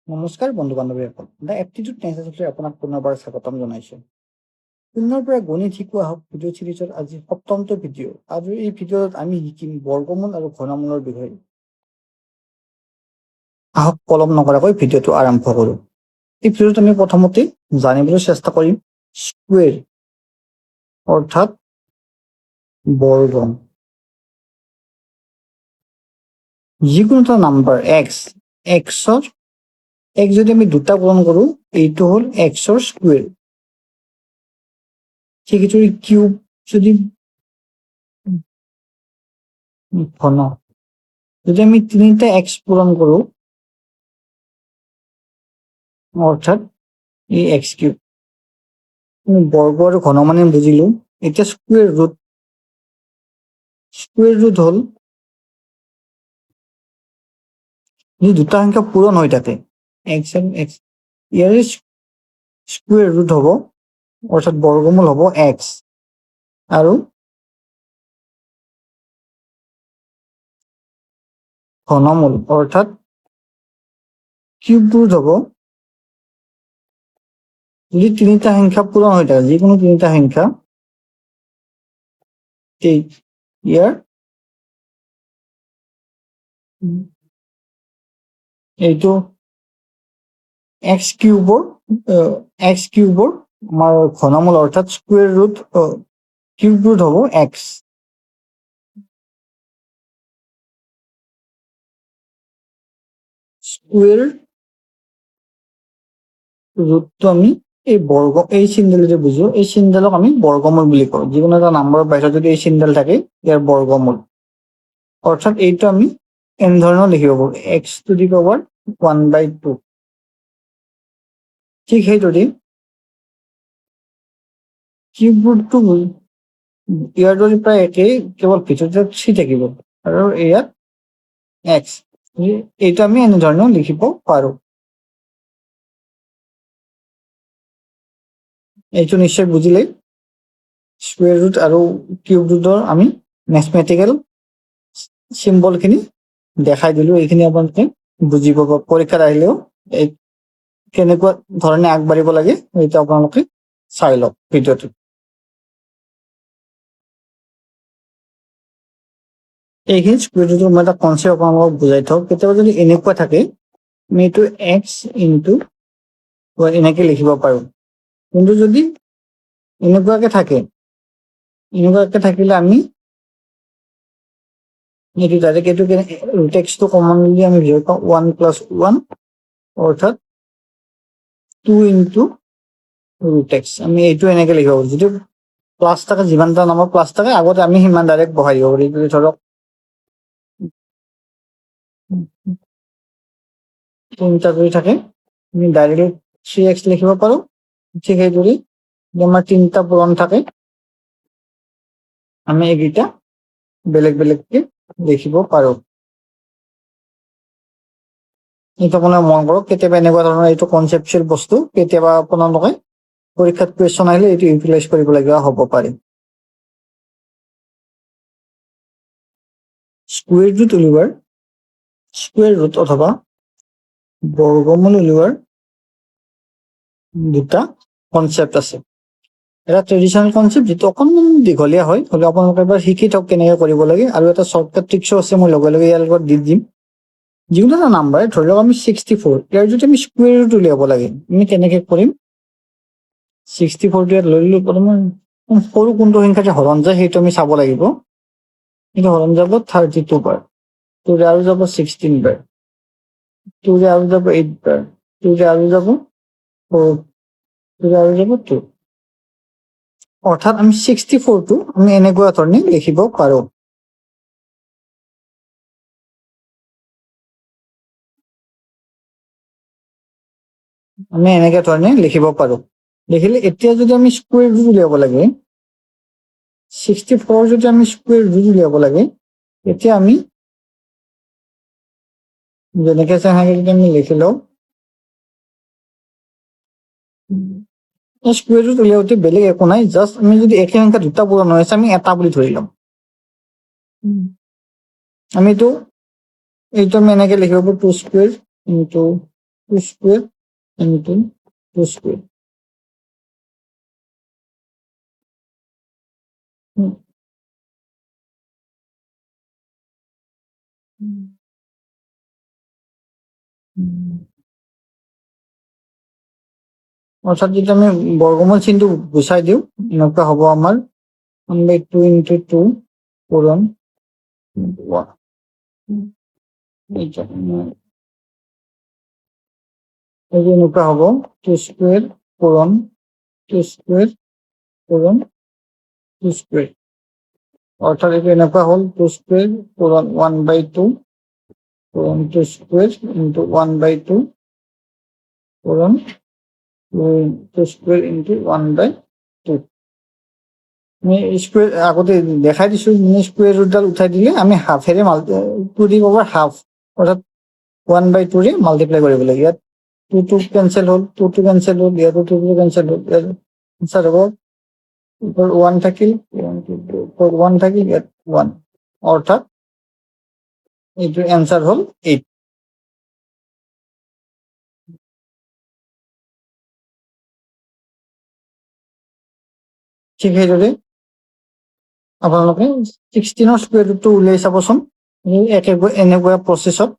নমস্কাৰ বন্ধু বান্ধৱীসকল, the aptitude টেন্সেছলৈ আপোনাক পুনৰবাৰ স্বাগতম জনাইছোঁ। শূন্যৰ পৰা গণিত শিকোৱা হওক ভিডিঅ' চিৰিজৰ আজি সপ্তমটো ভিডিঅ'। আৰু এই ভিডিঅ'ত আমি শিকিম বৰ্গমূল আৰু ঘনমূলৰ বিষয়ে। আহক পলম নকৰাকৈ ভিডিঅ'টো আৰম্ভ কৰোঁ। এই ভিডিঅ'ত আমি প্ৰথমতে জানিবলৈ চেষ্টা কৰিম স্কুৱেৰ অৰ্থাৎ বৰ্গ। যিকোনো এটা নাম্বাৰ এক্সৰ যদি আমি দুটা পূৰণ কৰোঁ, এইটো হ'ল এক্সৰ স্কুৱেৰ। ঠিক এইদৰে কিউব যদি ঘন যদি আমি তিনিটা এক্স পূৰণ কৰোঁ, অৰ্থাৎ এই এক্স কিউব। বৰ্গ আৰু ঘন মানে বুজিলো। এতিয়া স্কুৱেৰ ৰুট হ'ল যদি দুটা সংখ্যা পূৰণ হৈ থাকে, এক্স আৰু এক্স, ইয়াৰে স্কুৱেৰ ৰুট হ'ব অৰ্থাৎ বৰ্গমূল হ'ব এক্স, আৰু ঘনমূল অৰ্থাৎ কিউব ৰুট হ'ব যদি তিনিটা সংখ্যা পূৰণ হৈ থাকে, যিকোনো তিনিটা সংখ্যা, ইয়াৰ এইটো এক্স কিউবৰ আমাৰ ঘনমূল অৰ্থাৎ স্কুৱেৰ ৰুট কিউব ৰুট হ'ব এক্স। স্কুৱেৰ ৰুটটো আমি এই চিহ্নডালেৰে বুজো, এই চিহ্নডালক আমি বৰ্গমূল বুলি কওঁ। যিকোনো এটা নাম্বাৰৰ বাহিৰত যদি এই চিহ্নডাল থাকে, ইয়াৰ বৰ্গমূল। অৰ্থাৎ এইটো আমি এনেধৰণৰ লিখিব পাৰোঁ, এক্স টু দি পাৱাৰ 1/2। ঠিক সেইদৰে কিউব ৰুটটো ইয়াৰ দৰে প্ৰায় একেই, কেৱল ভিতৰতে 3 থাকিব আৰু ইয়াত এক্স। এইটো আমি এনেধৰণেও লিখিব পাৰোঁ। এইটো নিশ্চয় বুজিলেই। স্কুৱেৰ ৰুট আৰু কিউব ৰুটৰ আমি মেথমেটিকেল চিম্বলখিনি দেখাই দিলো। এইখিনি আপোনালোকে বুজি পাব, পৰীক্ষাত আহিলেও কেনেকুৱা ধৰণে আগবাঢ়িব লাগে এইটো আপোনালোকে চাই লওক ভিডিঅ'টো। এইখিনি স্কুৱেৰ ৰুটৰ মই এটা কনচেপ্ট আপোনালোকক বুজাই থওঁ। কেতিয়াবা যদি এনেকুৱা থাকে, আমি এইটো এক্স ইনটু এনেকে লিখিব পাৰোঁ। কিন্তু যদি এনেকুৱাকে থাকিলে আমি এইটো ডাইৰেক্ট এইটো ৰুট এক্সটো কমন বুলি আমি ধৰিব পাওঁ 1 + 1 অৰ্থাৎ 2 ইনটু ৰুট এক্স। আমি এইটো এনেকে লিখিব পাৰোঁ। যদি প্লাছ থাকে, যিমানটা নামৰ প্লাছ থাকে আগতে আমি সিমান ডাইৰেক্ট বহাই দিব পাৰোঁ। ধৰক 3টা যদি থাকে, আমি ডাইৰেক্ট 3x লিখিব পাৰোঁ। ঠিক সেইদৰে আমাৰ 3টা পূৰণ থাকে, আমি এইকেইটা বেলেগ বেলেগকে লিখিব পাৰোঁ। এইটো আপোনালোকে মন কৰক, কেতিয়াবা এনেকুৱা ধৰণৰ এইটো কনচেপচুৱেল বস্তু কেতিয়াবা আপোনালোকে পৰীক্ষাত কুৱেশ্যন আহিলে এইটো ইউটিলাইজ কৰিবলগীয়া হ'ব পাৰে। স্কুৱেৰ ৰুট অথবা বৰ্গমূল উলিওৱাৰ দুটা কনচেপ্ট আছে। এটা ট্ৰেডিশ্যনেল কনচেপ্ট, যিটো অকণমান দীঘলীয়া হয়, হ'লেও আপোনালোকে এবাৰ শিকি থওক কেনেকৈ কৰিব লাগে। আৰু এটা শ্বৰ্টকাট ট্ৰিক্সো আছে, মই লগে লগে ইয়াৰ লগত দি দিম। যিকোনো এটা নাম্বাৰ, ধৰি লওক আমি 64, ইয়াৰ যদি আমি স্কুৱেৰ ৰুট উলিয়াব লাগে, আমি কেনেকে কৰিম? 64টো ইয়াত লৈ ললো। প্ৰথমে সৰু কোনটো সংখ্যাতে হৰণ যায় সেইটো আমি চাব লাগিব। কিন্তু হৰণ যাব 32 বাৰ, 2 আৰু যাব 16 বাৰ, 2 আৰু যাব 8 বাৰ, 2 আৰু যাব 4, 2 আৰু যাব 2। অৰ্থাৎ আমি 64টো আমি এনেকুৱা ধৰণে লিখিব পাৰোঁ। আমি এনেকে ধৰণে লিখিব পাৰোঁ। লিখিলে এতিয়া যদি আমি স্কুৱেৰ ৰুট উলিয়াব লাগে, 64 যদি আমি স্কুৱেৰ ৰুট উলিয়াব লাগে, এতিয়া আমি যেনেকে যদি আমি লিখি লওঁ, স্কুৱেৰ ৰুট উলিয়াওঁতে বেলেগ একো নাই, জাষ্ট আমি যদি একে সংখ্যা দুটা পূৰণ হৈ আছে, আমি এটা বুলি ধৰি লম। এইটো আমি এনেকে লিখিব পাৰোঁ 2² ইনটু 2 স্কোয়াৰ ইন্টু 2 স্কোয়াৰ। অৰ্থাৎ যদি আমি বৰ্গমূল চিহ্নটো গুচাই দিওঁ এনেকুৱা হ'ব আমাৰ 1/2 ইন্টু 2 পূৰণ 1। এনেকুৱা হ'ব 2 স্কোয়াৰ পূৰণ 2 স্কোয়াৰ পূৰণ 2 স্কোয়াৰ। অৰ্থাৎ এটা এনেকুৱা হ'ল 2 স্কোয়াৰ পূৰণ 1/2 পূৰণ 2 স্কোয়াৰ ইন্টু 1/2 পূৰণ 2 স্কোয়াৰ ইন্টু 1/2। আমি স্কোয়াৰ আগতে দেখাই দিছো, মানে স্কোয়াৰ ৰুটডাল উঠাই দিলে আমি হাফেৰে 2 দি পাৱাৰ হাফ অৰ্থাৎ 1/2 ৰে মাল্টিপ্লাই কৰিব লাগে। ইয়াত 2 কেনচেল হ'ল, 2 কেনচেল হ'ল, ইয়াতো 2 কেনচেল হ'ল। ইয়াত আনসাৰ হ'ব 1 থাকিল, 1 থাকিল, ইয়াত 1, অৰ্থাৎ এইটো এনসাৰ হ'ল 8। ঠিক সেইদৰে আপোনালোকে 16ৰ স্কুৱেৰ ৰুটটো উলিয়াই চাবচোন এনেকুৱা প্ৰচেছত।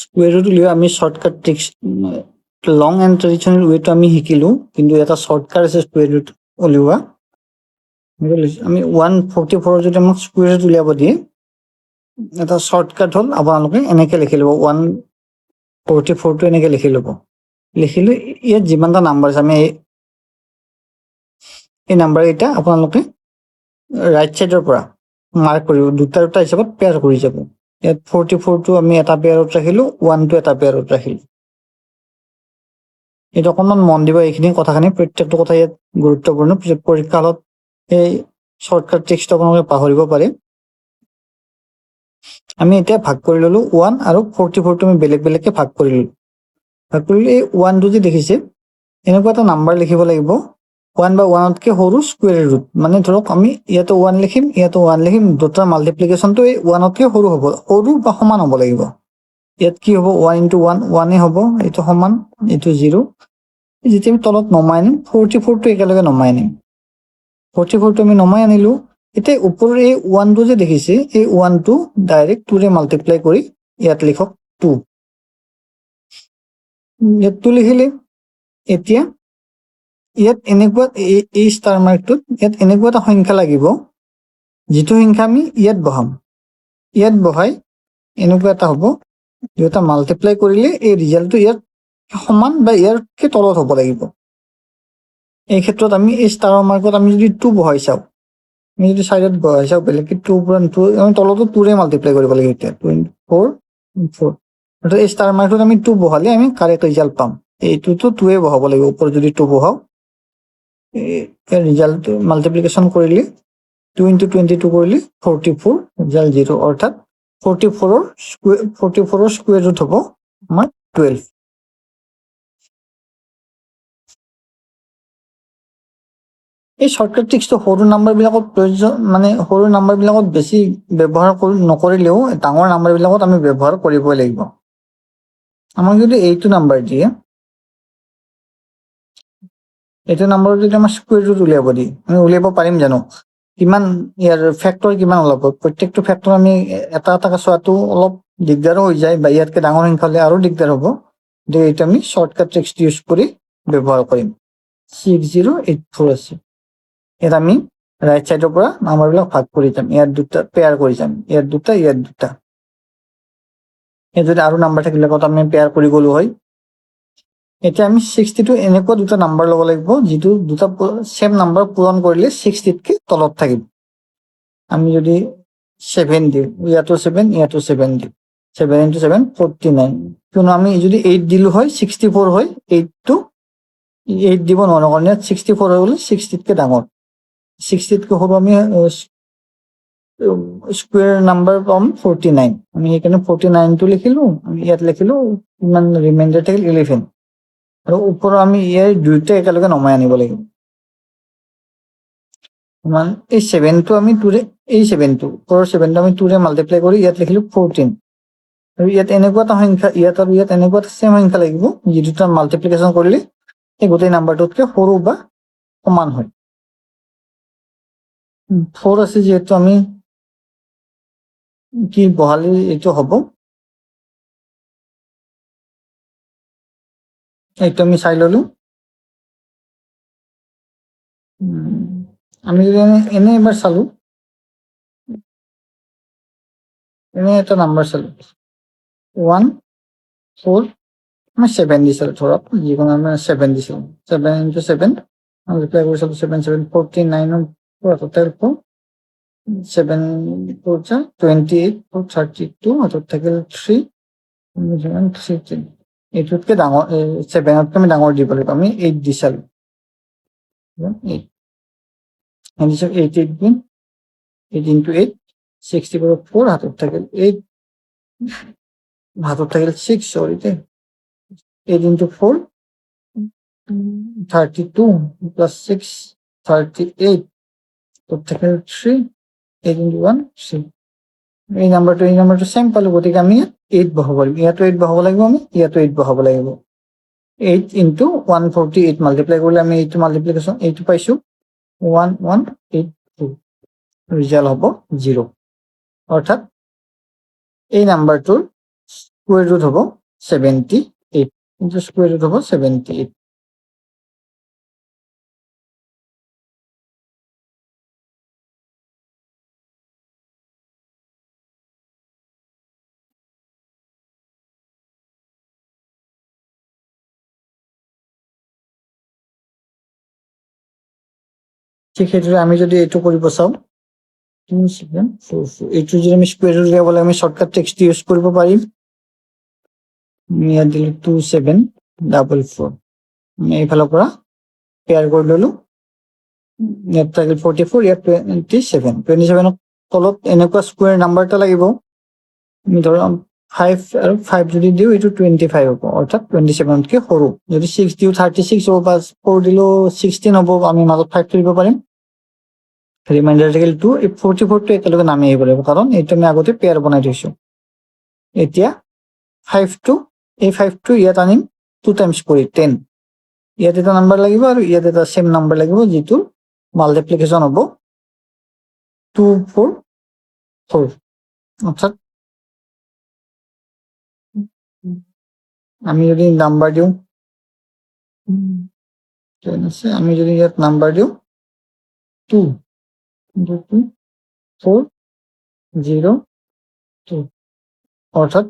স্কুৱেৰ ৰুট উলিওৱা আমি shortcut tricks long and traditional ৱেটো আমি শিকিলো, কিন্তু এটা শ্বৰ্টকাট আছে স্কুৱেৰ ৰুট উলিওৱা। আমি 144 যদি আমাক স্কুৱেৰ ৰুট উলিয়াব দিয়ে, এটা শ্বৰ্টকাট হ'ল আপোনালোকে এনেকে লিখি ল'ব 144টো এনেকে লিখি ল'ব। লিখিলে ইয়াত যিমানটা নাম্বাৰ আছে আমি এই নাম্বাৰ কেইটা আপোনালোকে ৰাইট চাইডৰ পৰা মাৰ্ক কৰিব, দুটা দুটা হিচাপত পেয়াৰ কৰি যাব। ইয়াত 44টো আমি এটা পেয়াৰত ৰাখিলো, 1টো এটা পেয়াৰত ৰাখিলো। এইটো অকণমান মন দিব, এইখিনি কথাখিনি প্ৰত্যেকটো কথা ইয়াত গুৰুত্বপূৰ্ণ। পৰীক্ষা হলত এই শ্বৰ্টকাট ট্ৰিক্সটো আপোনালোকে পাহৰিব পাৰে। আমি এতিয়া ভাগ কৰি ললো 1 আৰু 44টো আমি বেলেগ বেলেগকে ভাগ কৰি ললো। ভাগ কৰিলে এই 1টো যে দেখিছে এনেকুৱা এটা নাম্বাৰ লিখিব লাগিব 1 বা 1তকৈ সৰু স্কুৱেৰ ৰুট। মানে ধৰক আমি ইয়াতো 1 লিখিম, ইয়াতো 1 লিখিম, দুটাৰ মাল্টিপ্লিকেশ্যনটো এই 1তকৈ সৰু হ'ব, সৰু বা সমান হ'ব লাগিব। ইয়াত কি হ'ব 1 ইন্টু 1 1 হ'ব, এইটো সমান, এইটো 0। যেতিয়া আমি তলত নমাই আনিম 44টো একেলগে নমাই আনিম। 44টো আমি নমাই আনিলো। এতিয়া ওপৰৰ এই 1টো যে দেখিছে এই 1টো ডাইৰেক্ট 2ৰে মাল্টিপ্লাই কৰি ইয়াত লিখক 2। ইয়াত 2 লিখিলে এতিয়া ইয়াত এনেকুৱা এই ষ্টাৰ মাৰ্কটোত ইয়াত এনেকুৱা এটা সংখ্যা লাগিব যিটো সংখ্যা আমি ইয়াত বহাম। ইয়াত বহাই এনেকুৱা এটা হ'ব দুটা মাল্টিপ্লাই কৰিলে এই ৰিজাল্টটো ইয়াত সমান বা ইয়াৰকে তলত হ'ব লাগিব। এই ক্ষেত্ৰত আমি এই ষ্টাৰৰ মাৰ্কত আমি যদি 2 বহাই চাওঁ, আমি যদি চাইডত বহাই চাওঁ বেলেগকে 2 পূৰণ 2, আমি তলতো 2ৰে মাল্টিপ্লাই কৰিব লাগিব। এতিয়া 4 4 অৰ্থাৎ এই ষ্টাৰ মাৰ্কটোত আমি 2 বহালে আমি কাৰেক্ট ৰিজাল্ট পাম। এইটোতো 2য়ে বহাব লাগিব, ওপৰত যদি 2 বহাও ৰিজাল্ট মাল্টিপ্লিকেশ্যন কৰিলে 2 ইন্টু 22 কৰিলে 44 ৰিজাল্ট 0, অৰ্থাৎ 44ৰ স্কুৱেৰ ৰুট হ'ব আমাৰ 12। এই শ্বৰ্টকাট ট্ৰিক্সটো সৰু নাম্বাৰবিলাকত প্ৰয়োজন, মানে সৰু নাম্বাৰবিলাকত বেছি ব্যৱহাৰ নকৰিলেও ডাঙৰ নাম্বাৰবিলাকত আমি ব্যৱহাৰ কৰিবই লাগিব। আমাক যদি এইটো নাম্বাৰ দিয়ে, এইটো নাম্বাৰত যদি আমাৰ স্কুৱেৰ ৰুট উলিয়াব দিয়ে, আমি উলিয়াব পাৰিম জানো? কিমান ইয়াৰ ফেক্টৰ কিমান ওলাব? প্ৰত্যেকটো ফেক্টৰ আমি এটা এটাকে চোৱাটো অলপ দিগদাৰো হৈ যায়, বা ইয়াতকৈ ডাঙৰ সংখ্যা হ'লে আৰু দিগদাৰ হ'ব। গতিকে এইটো আমি শ্বৰ্টকাট ট্ৰিক্সটো ইউজ কৰি ব্যৱহাৰ কৰিম। 6084 আছে। ইয়াত আমি ৰাইট চাইডৰ পৰা নাম্বাৰবিলাক ভাগ কৰি যাম, ইয়াত দুটা পেয়াৰ কৰি যাম, ইয়াত দুটা, ইয়াত দুটা। ইয়াত যদি আৰু নাম্বাৰ থাকিলে আমি পেয়াৰ কৰি গ'লো হয়। এতিয়া আমি 62 এনেকুৱা দুটা নাম্বাৰ ল'ব লাগিব যিটো দুটা সেম নাম্বাৰ পূৰণ কৰিলে 60তকৈ তলত থাকিব। আমি যদি 7 দিওঁ, ইয়াতো 7, ইয়াতো 7 দিওঁ, 7 ইন্টু 7 49। কিয়নো আমি যদি 8 দিলো হয় 64 হয়, 8টো 8 দিব নোৱাৰো কাৰণ ইয়াত 64 হৈ গ'লে 60তকৈ ডাঙৰ। 60তকৈ সৰু আমি স্কুৱেৰ নাম্বাৰ পাম 49। আমি সেইকাৰণে 49টো লিখিলো, আমি ইয়াত লিখিলো ইমান ৰিমাইণ্ডাৰ থাকিল 11। আৰু ওপৰৰ আমি ইয়াৰ দুয়োটা একেলগে নমাই আনিব লাগিব। মান এই 7টো আমি 2ৰে এই 7টো 7টো আমি 2ৰে মাল্টিপ্লাই কৰি ইয়াত লিখিলো 14 আৰু ইয়াত এনেকুৱা এটা সংখ্যা ইয়াত আৰু ইয়াত এনেকুৱা এটা সেম সংখ্যা লাগিব যিটো মাল্টিপ্লিকেশ্যন কৰিলে এই গোটেই নাম্বাৰটোতকৈ সৰু বা সমান হয় 4 আছে যিহেতু আমি কি বহালে এইটো হ'ব এইটো আমি চাই ললো আমি যদি এনে এবাৰ চালো এনে এটা নাম্বাৰ চালো 1 4 আমি 7 দিছিলো ধৰক যিকোনো আমি 7 দিছিলো 7 into 7 মাল্টিপ্লাই কৰিছিলো 7 7 49 পৰা টোটেল 7 4 28 32 হাতত থাকিল 3 3 এইটোতকে ডাঙৰ 7তকৈ আমি ডাঙৰ দিব লাগিব আমি 8 দিছিলো 8 8 গুণ 8 into 8 60 পৰা 4 হাতত থাকিল 8 হাতত থাকিল 6 সৰি 8 into 4 32 plus 6 38 হাতত থাকিল 3 8 into 1 3 এই নাম্বাৰটো সেম পালো গতিকে আমি 8 বহাব লাগিব ইয়াতো 8 বহাব লাগিব আমি ইয়াতো 8 বহাব লাগিব 8 into 148 মাল্টিপ্লাই কৰিলে আমি এইটো মাল্টিপ্লিকেশ্যন এইটো পাইছো 1182 ৰিজাল্ট হ'ব 0 অৰ্থাৎ এই নাম্বাৰটোৰ স্কুৱেৰ ৰুট হ'ব 78 কিন্তু স্কুৱেৰ ৰুট হ'ব 78 ঠিক সেইদৰে আমি যদি এইটো কৰিব চাওঁ 2744 এইটো যদি আমি স্কুৱেৰ ৰুট উলিয়াবলৈ আমি শৰ্টকাট টেক্সট ইউজ কৰিব পাৰিম ইয়াত দিলো 2744 আমি এইফালৰ পৰা পেয়াৰ কৰি ললো ইয়াত থাকিল 44 ইয়াত 27 তলত এনেকুৱা স্কুৱেৰ নাম্বাৰ এটা লাগিব আমি ধৰক 5 আৰু 5 যদি দিওঁ এইটো 25 হ'ব অৰ্থাৎ 27তকৈ সৰু যদি 6 দিওঁ 36 হ'ব বা 4 দিলেও 16 হ'ব আমি মাজত 5 থৈ দিব পাৰিম ৰিমাইণ্ডাৰ থাকিল 2 এই 44টো একেলগে নামি আহিব লাগিব কাৰণ এইটো আমি আগতে পেয়াৰ বনাই থৈছো এতিয়া 5টো এই 5টো ইয়াত আনিম 2 টাইমছ কৰি 10 ইয়াত এটা নাম্বাৰ লাগিব আৰু ইয়াত এটা সেম নাম্বাৰ লাগিব যিটো মাল্টিপ্লিকেশ্যন হ'ব 244 অৰ্থাৎ আমি যদি নাম্বাৰ দিওঁ আমি যদি ইয়াত নাম্বাৰ দিওঁ 2 2 4 0 2 অৰ্থাৎ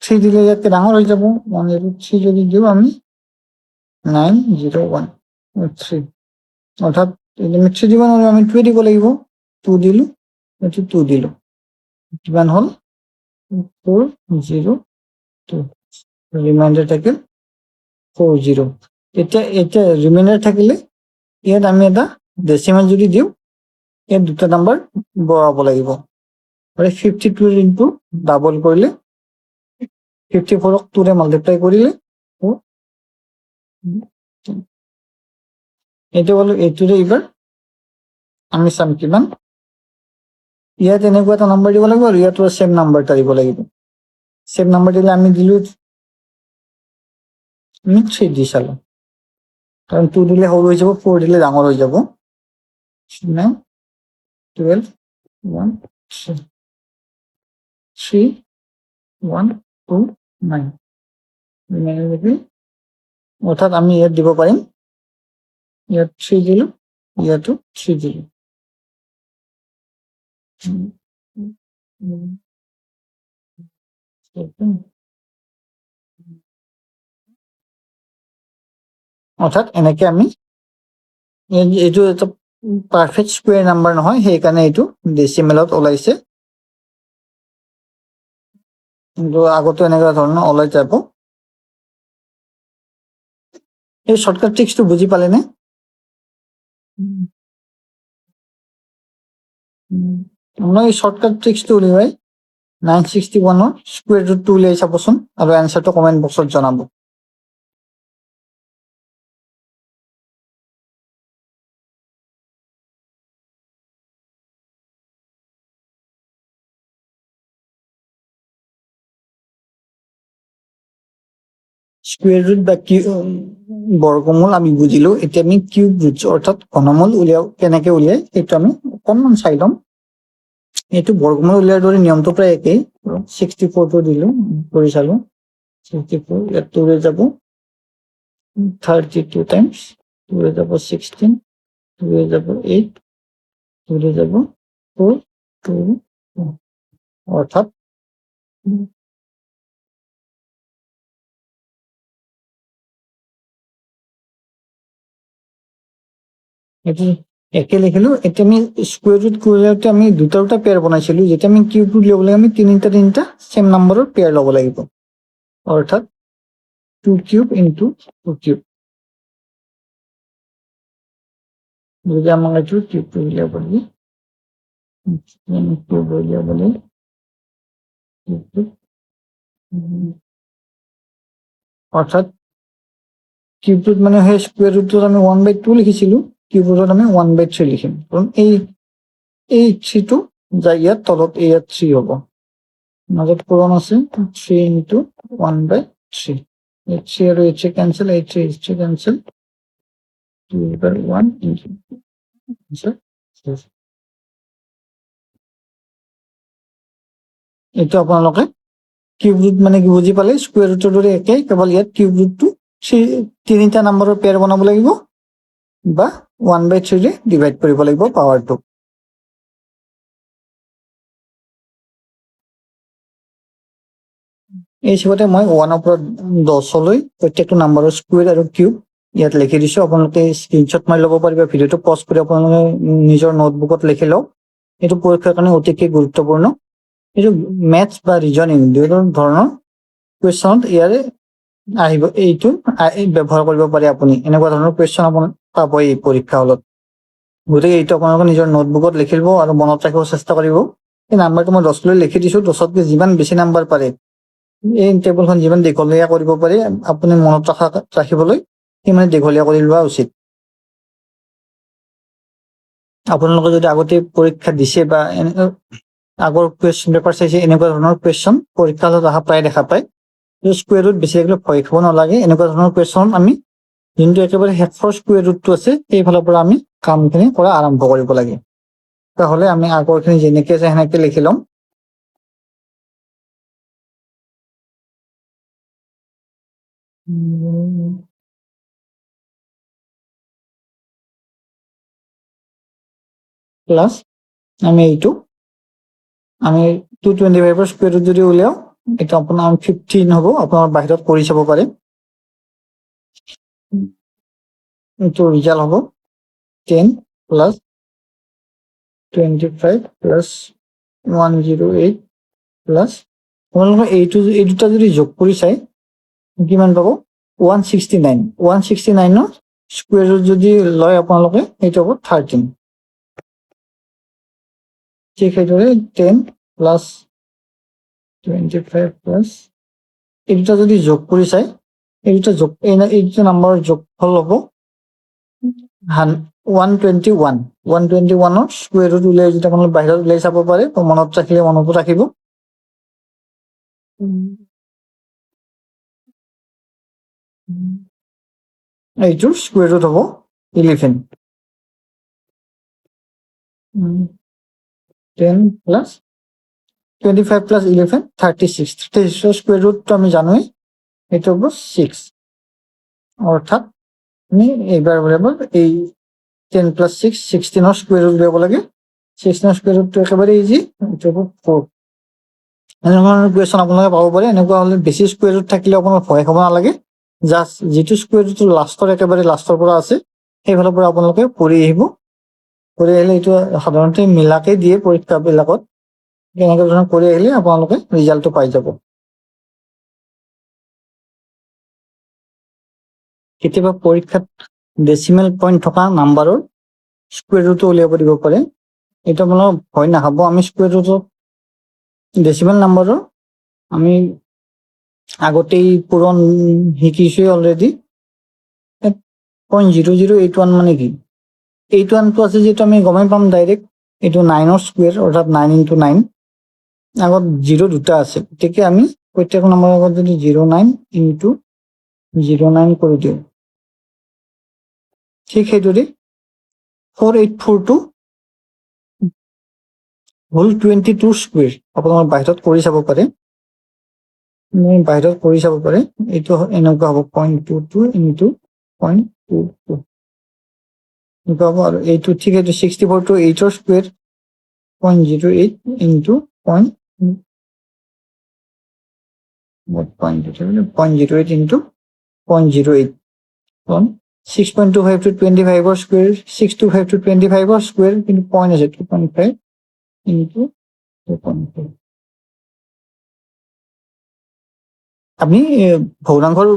3 দিলে ইয়াতকৈ ডাঙৰ হৈ যাব 3 যদি দিওঁ আমি 901 3 অৰ্থাৎ আমি 3 দিব নোৱাৰো আমি 2 দিব লাগিব 2 দিলো এইটো 2 দিলো কিমান হ'ল 402 ৰিমাইণ্ডাৰ থাকিল 40 এতিয়া ৰিমাইণ্ডাৰ থাকিলে ইয়াত আমি এটা ডেচিমেল যদি দিওঁ ইয়াত দুটা নাম্বাৰ বঢ়াব লাগিব আৰু 52 ইনটু ডাবল কৰিলে 54ক 2ৰে মাল্টিপ্লাই কৰিলে এইটো হ'ল এইটোৰে এইবাৰ আমি চাম কিমান ইয়াত এনেকুৱা এটা নাম্বাৰ দিব লাগিব আৰু ইয়াতো সেম নাম্বাৰ এটা দিব লাগিব সেম নাম্বাৰ দিলে আমি দিলো আমি 3 দি চালো কাৰণ 2 দিলে সৰু হৈ যাব 4 দিলে ডাঙৰ হৈ যাব 9 12 1 3 3 1 2 9 অৰ্থাৎ আমি ইয়াত দিব পাৰিম ইয়াত 3 দিলো ইয়াতো 3 দিলো অৰ্থাৎ এনেকে আমি এইটো এটা পাৰফেক্ট স্কুৱেৰ নাম্বাৰ নহয় সেইকাৰণে এইটো ডেচিমেলত ওলাইছে কিন্তু আগতো এনেকুৱা ধৰণৰ ওলাই যাব এই শৰ্টকাট ট্ৰিক্সটো বুজি পালেনে মই এই শৰ্টকাট ট্ৰিক্সটো উলিয়াই 961ৰ স্কুৱেৰ ৰুটটো উলিয়াই চাবচোন আৰু এনচাৰটো কমেণ্ট বক্সত জনাব স্কুৱেৰ ৰুট বা বৰ্গমূল আমি বুজিলো। এতিয়া আমি কিউব ৰুট অৰ্থাৎ ঘনমূল কেনেকে উলিয়াই সেইটো আমি অকণমান চাই ল'ম। এইটো বৰ্গমূল উলিয়াৰ দৰে নিয়মটো প্ৰায় একেই। 64টো দিলো, কৰি চালো। 64 ইয়াত 2 লৈ যাব 32 টাইমছ, 2 লৈ যাব 16, 2 লৈ যাব 8, 2 লৈ যাব 4, 2 অৰ্থাৎ এইটো একে লিখিলো। এতিয়া আমি স্কুৱেৰ ৰুট উলিয়াওঁতে আমি দুটা পেয়াৰ বনাইছিলো। যেতিয়া আমি কিউব ৰুট ল'ব লাগে আমি তিনিটা চেম নাম্বাৰৰ পেয়াৰ ল'ব লাগিব, অৰ্থাৎ 2 কিউব ইনটু 2 কিউব। যদি আমাক এইটো কিউবটো উলিয়াব লাগে, কিউব উলিয়াব লাগে, অৰ্থাৎ কিউবটোত মানে সেই স্কুৱেৰ ৰুটটোত আমি 1/2 লিখিছিলো, কিউব ৰুটত আমি 1/3 লিখিম। কাৰণ এই 3টো যায় ইয়াত তলত, ইয়াত 3 হ'ব, মাজত পূৰণ আছে 3 ইনটু 1/3। 3 আৰু 3 কেনচেল, 3 কেনচেল, 2/1 ইনটু এইটো আপোনালোকে কিউব ৰুট মানে কি বুজি পালে। স্কুৱেৰ ৰুটৰ দৰে একেই, কেৱল ইয়াত কিউব ৰুটটো তিনিটা নাম্বাৰৰ পেয়াৰ বনাব লাগিব বা 1/3 ডিভাইড কৰিব লাগিব পাৱাৰটো। এই হিচাপতে মই 1ৰ পৰা 10লৈ প্ৰত্যেকটো নাম্বাৰৰ স্কুৱেৰ আৰু কিউব ইয়াত লিখি দিছো। আপোনালোকে স্ক্ৰীনশ্বট মাৰি ল'ব পাৰিব, ভিডিঅ'টো পজ কৰি আপোনালোকে নিজৰ নোটবুকত লিখি লওক। এইটো পৰীক্ষাৰ কাৰণে অতিকে গুৰুত্বপূৰ্ণ। এইটো মেথছ বা ৰিজনিং দুই ধৰণৰ কুৱেশ্যনত ইয়াৰে আহিব, এইটো ব্যৱহাৰ কৰিব পাৰে আপুনি। এনেকুৱা ধৰণৰ কুৱেশ্যন আপুনি পাব এই পৰীক্ষা হলত। গতিকে এইটো আপোনালোকে নিজৰ নোটবুকত লিখি ল'ব আৰু মনত ৰাখিব চেষ্টা কৰিব। এই নাম্বাৰটো মই 10 লৈ লিখি দিছো। 10তকৈ যিমান বেছি নাম্বাৰ পাৰে এই টেবুলখন যিমান দীঘলীয়া কৰিব পাৰি আপুনি মনত ৰাখিবলৈ সিমান দীঘলীয়া কৰি লোৱা উচিত। আপোনালোকে যদি আগতে পৰীক্ষা দিছে বা আগৰ কুৱেশ্যন পেপাৰ চাইছে, এনেকুৱা ধৰণৰ কুৱেশ্যন পৰীক্ষা হলত অহা প্ৰায় দেখা পায়। স্কুৱেৰ ৰুট বেছিকৈ ভয় খাব নালাগে। এনেকুৱা ধৰণৰ কুৱেশ্যন আমি যোনটো একেবাৰে শেষৰ স্কুৱেৰ ৰুটটো আছে সেইফালৰ পৰা আমি কামখিনি কৰা আৰম্ভ কৰিব লাগে। তেতিয়াহ'লে আমি আগৰখিনি যেনেকে আছে সেনেকে লিখি ল'ম। প্লাছ আমি এইটো 225ৰ স্কুৱেৰ ৰুট যদি উলিয়াও এইটো আপোনাৰ 15 হ'ব। আপোনাৰ বাহিৰত কৰি চাব পাৰে। এইটো ৰিজাল্ট হ'ব 10 প্লাছ 25 প্লাছ 108 প্লাছ আপোনালোকে এই দুটা যদি যোগ কৰি চাই কিমান পাব? 169। 169ৰ স্কুৱেৰ ৰুট যদি লয় আপোনালোকে সেইটো হ'ব 13। ঠিক সেইদৰে 10 প্লাছ 25 প্লাছ এই দুটা যদি যোগ কৰি চাই এই দুটা নাম্বাৰৰ যোগফল হ'ব 121। 121ৰ স্কুৱেৰ ৰুট উলিয়াই যদি আপোনালোকে বাহিৰত উলিয়াই চাব পাৰে মনত ৰাখিলে মনতো ৰাখিব। এইটোৰ স্কুৱেৰ ৰুট হ'ব 11। 10 প্লাছ 25 প্লাছ 11 36। 36ৰ স্কুৱেৰ ৰুটটো আমি জানোৱেই, এইটো হ'ব 6। অৰ্থাৎ আমি এইবাৰ এই 10 প্লাছ 6 16ৰ স্কুৱেৰ ৰুট উলিয়াব লাগে। 16ৰ স্কুৱেৰ ৰুটটো একেবাৰে ইজি, এইটো হ'ব 4। এনেকুৱা ধৰণৰ কুৱেশ্যন আপোনালোকে পাব পাৰে। এনেকুৱা হ'লে বেছি স্কুৱেৰ ৰুট থাকিলে আপোনাৰ ভয় খাব নালাগে। জাষ্ট যিটো স্কুৱেৰ ৰুট একেবাৰে লাষ্টৰ পৰা আছে সেইফালৰ পৰা আপোনালোকে কৰি আহিব। কৰি আহিলে এইটো সাধাৰণতে মিলাকে দিয়ে পৰীক্ষাবিলাকত। এনেকুৱা ধৰণৰ কৰি আহিলে আপোনালোকে ৰিজাল্টটো পাই যাব। কেতিয়াবা পৰীক্ষাত ডেচিমেল পইণ্ট থকা নাম্বাৰৰ স্কুৱেৰ ৰুটটো উলিয়াব দিব পাৰে। এইটো আপোনালোকে ভয় নাখাব। আমি স্কুৱেৰ ৰুটত ডেচিমেল নাম্বাৰৰ আমি আগতেই পূৰণ শিকিছোৱে অলৰেডি। 0.0081 মানে কি? 81টো আছে যিহেতু আমি গমেই পাম ডাইৰেক্ট এইটো 9ৰ স্কুৱেৰ, অৰ্থাৎ 9 ইনটু 9। আগত 0 দুটা আছে, গতিকে আমি প্ৰত্যেক নম্বৰৰ আগত যদি 09 ইনটু 09 কৰি দিওঁ। ঠিক সেইদৰে 4842 হ'ল 22 স্কুৱেৰ। আপোনালোকে বাহিৰত কৰি চাব পাৰে, এইটো এনেকুৱা হ'ব 0.22 ইনটু 0.22 এনেকুৱা হ'ব। আৰু এইটো ঠিক এইটো 64 8ৰ square 0.08 into 0.08 into 0.08 on 6.25 to 25ৰ স্কুৱেৰ 625 to 25ৰ স্কুৱেৰ কিন্তু পইণ্ট আছে 2.5 ইনটু 2.5। আমি ভগ্নাংশৰ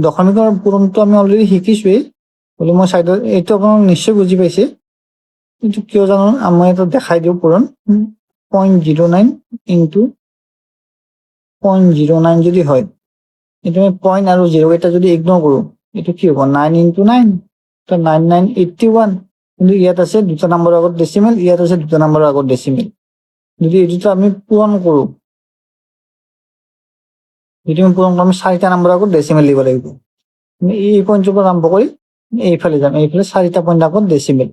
দশমিকৰ পূৰণটো আমি অলৰেডি শিকিছোৱেই, বোলে মই চাইডত এইটো আপোনালোক নিশ্চয় বুজি পাইছে। কিন্তু কিয় জানো মই এটা দেখাই দিওঁ পূৰণ 0.09 ইনটু 0.09 যদি হয়, এইটো আমি পইণ্ট আৰু 0 এটা যদি ইগনোৰ কৰোঁ, এইটো কি হ'ব 9 ইনটু 9 9981। কিন্তু ইয়াত আছে দুটা নম্বৰৰ আগত ডেচিমেল, ইয়াত আছে দুটা নম্বৰৰ আগত ডেচিমেল। যদি এই দুটা আমি পূৰণ কৰোঁ, আমি 4টা নম্বৰৰ আগত ডেচিমেল দিব লাগিব। এই পইণ্টৰ পৰা আৰম্ভ কৰি এইফালে যাম, এইফালে 4টা পইণ্ট আগত ডেচিমেল,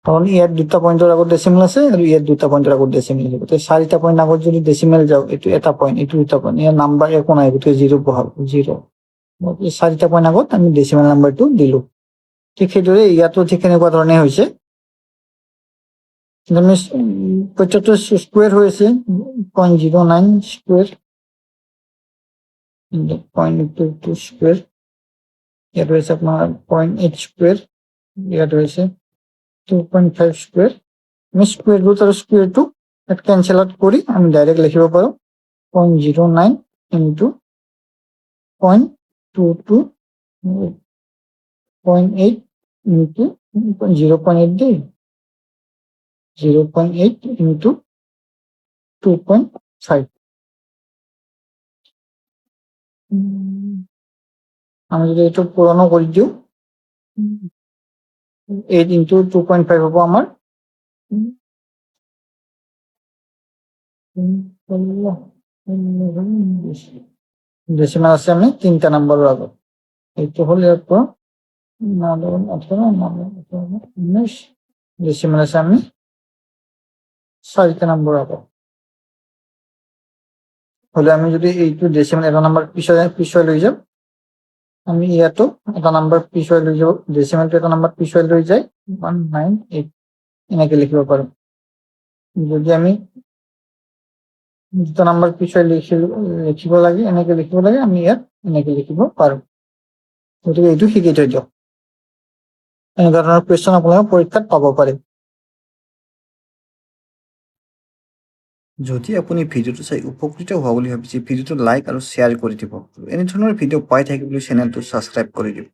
কাৰণ ইয়াত দুটা পইণ্টৰ আগত ডেচিমেল আছে আৰু ইয়াত দুটা পইণ্টৰ আগত ডেচিমেল আছে। গতিকে 4টা পইণ্ট আগত যদি ডেচিমেল যাওঁ, এইটো এটা পইণ্ট, এইটো দুটা পইণ্ট, ইয়াৰ নাম্বাৰ একো নাই, গতিকে 0 বহাব 0। 4টা পইণ্ট আগত আমি ডেচিমেল নাম্বাৰটো দিলোঁ। ঠিক সেইদৰে ইয়াতো ঠিক তেনেকুৱা ধৰণে হৈছে। প্ৰত্যেকটো স্কুৱেৰ হৈ আছে 0.09 স্কুৱেৰ 0.22 স্কুৱেৰ, ইয়াত হৈছে আপোনাৰ 0.8 স্কুৱেৰ, ইয়াত হৈছে 2.5 স্কুৱেৰ। আমি স্কুৱেৰ ৰুট আৰু স্কুৱেৰটো কেনচেল আউট কৰি আমি ডাইৰেক্ট লিখিব পাৰোঁ 0.09 ইনটু 0.22 0.8 ইনটু 0.8 দেই 0.8 ইনটু 2.5। আমি যদি এইটো পূৰণো কৰি দিওঁ 8 ইনটু 2.5 হ'ব আমাৰ ডেচিমেল আছে আমি 3টা নম্বৰৰ আগত। এইটো হ'ল ইয়াৰ পৰা 19 ডেচিমেল আছে আমি 4টা নম্বৰৰ আগত। হলে আমি যদি এইটো ডেচিমেল এটা নম্বৰ পিছুৱাই লৈ যাওঁ, আমি ইয়াতো এটা নম্বৰ পিছুৱাই লৈ যাব, ডেচিমেলটো এটা নম্বৰ পিছুৱাই লৈ যায় 198 এনেকে লিখিব পাৰোঁ। যদি আমি দুটা নম্বৰ পিছুৱাই লিখিব লাগে, এনেকে লিখিব লাগে, আমি ইয়াত এনেকে লিখিব পাৰোঁ। গতিকে এইটো শিকি থৈ দিয়ক, এনেকুৱা ধৰণৰ কুৱেশ্যন আপোনালোকে পৰীক্ষাত পাব পাৰে। যদি আপুনি ভিডিঅ'টো চাই উপকৃত হোৱা বুলি ভাবিছে, ভিডিঅ'টো লাইক আৰু শ্বেয়াৰ কৰি দিব। এনে ধৰণৰ ভিডিঅ' পাই থাকিবলৈ চেনেলটো ছাবস্ক্ৰাইব কৰি দিব।